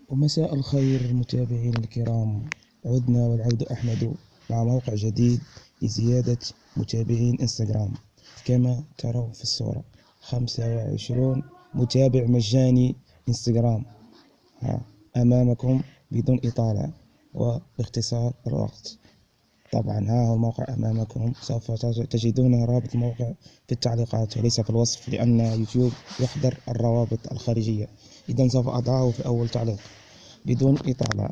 ومساء الخير متابعين الكرام. عدنا والعود أحمد مع موقع جديد لزيادة متابعين انستغرام. كما ترون في الصورة 25 متابع مجاني انستغرام أمامكم بدون إطالة واختصار الوقت. طبعا ها هو الموقع أمامكم، سوف تجدون رابط الموقع في التعليقات وليس في الوصف، لأن يوتيوب يحظر الروابط الخارجية. إذا سوف أضعه في أول تعليق بدون إطالة.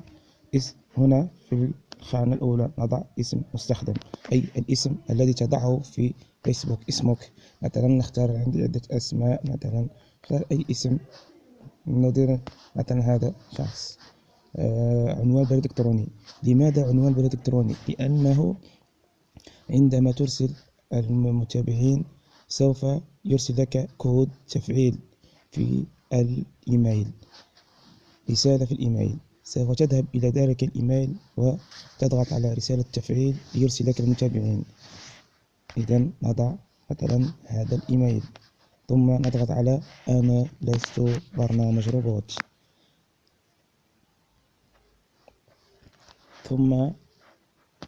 هنا في الخانة الأولى نضع اسم مستخدم، أي الاسم الذي تضعه في فيسبوك اسمك. مثلا نختار عندي عدة أسماء، مثلا نختار أي اسم، ندير مثلا هذا شخص. عنوان بريد إلكتروني. لماذا عنوان بريد إلكتروني؟ لأنه عندما ترسل المتابعين سوف يرسل لك كود تفعيل في الإيميل، رسالة في الإيميل. سوف تذهب إلى ذلك الإيميل وتضغط على رسالة تفعيل ليرسل لك المتابعين. إذا نضع مثلا هذا الإيميل، ثم نضغط على أنا لست برنامج روبوت، ثم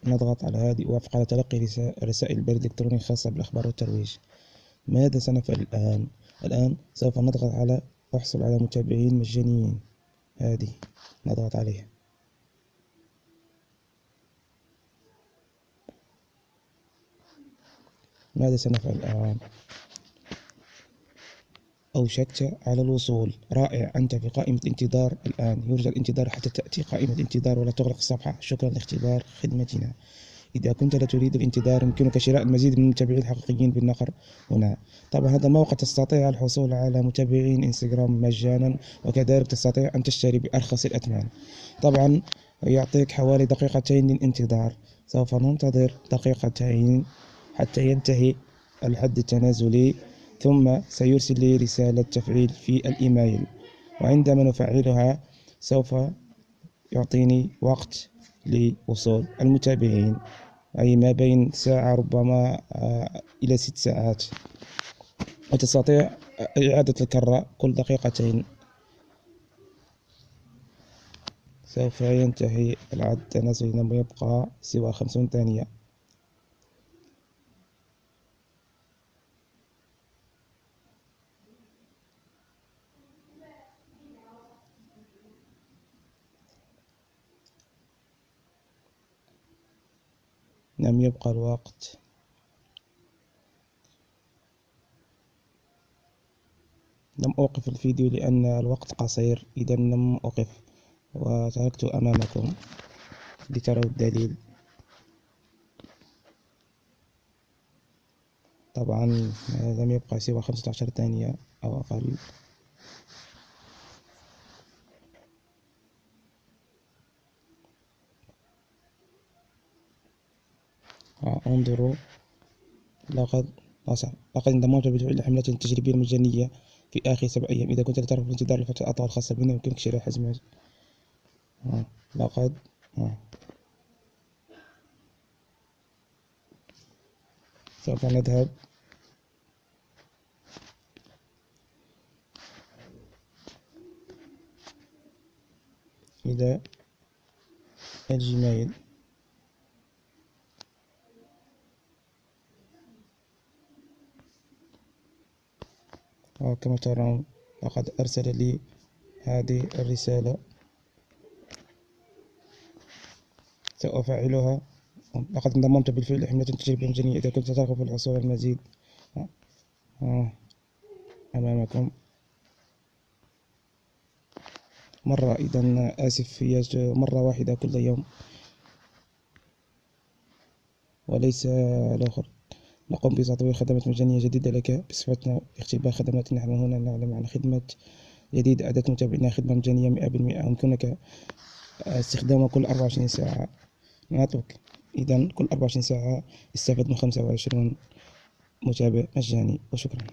نضغط على هذه أوافق على تلقي رسائل البريد الإلكتروني الخاصة بالأخبار والترويج. ماذا سنفعل الآن؟ الآن سوف نضغط على أحصل على متابعين مجانيين، هذه نضغط عليها. ماذا سنفعل الآن؟ أوشكت على الوصول، رائع، أنت في قائمة انتظار الآن. يرجى الانتظار حتى تأتي قائمة الانتظار ولا تغلق الصفحة. شكرا لاختبار خدمتنا. إذا كنت لا تريد الانتظار يمكنك شراء المزيد من المتابعين الحقيقيين بالنقر هنا. طبعا هذا موقع تستطيع الحصول على متابعين انستغرام مجانا، وكذلك تستطيع أن تشتري بأرخص الأثمان. طبعا يعطيك حوالي دقيقتين للانتظار. سوف ننتظر دقيقتين حتى ينتهي الحد التنازلي، ثم سيرسل لي رسالة تفعيل في الإيميل، وعندما نفعلها سوف يعطيني وقت لوصول المتابعين، أي ما بين ساعة ربما إلى 6 ساعات، وتستطيع إعادة الكرة كل دقيقتين. سوف ينتهي العد التنازلي، لم يبقى سوى 50 ثانية. لم يبقى الوقت. لم أوقف الفيديو لأن الوقت قصير، إذا لم أوقف وتركته أمامكم لتروا الدليل. طبعا لم يبقى سوى 15 ثانية أو أقل. انظروا، لقد انضممت بالفعل حملة تجريبية مجانية في آخر 7 أيام. إذا كنت لا ترغب في الانتظار لفترة أطول خاصة بنا يمكنك شراء حزمة. لقد سوف نذهب إلى الجيميل. وكما ترون لقد أرسل لي هذه الرسالة، سأفعلها. لقد انضممت بالفعل لحملة تجريبية مجانية. إذا كنت ترغب في الحصول على المزيد أمامكم مرة. إذا آسف، هي مرة واحدة كل يوم وليس الآخر. نقوم بتطوير خدمات مجانية جديدة لك بصفتنا اختبار خدمات. نحن هنا نعلم عن خدمة جديدة أعدت متابعينا، خدمة مجانية 100%، يمكنك استخدامها كل 24 ساعة. نعطوك إذا كل 24 ساعة استفد من 25 متابع مجاني. وشكرا.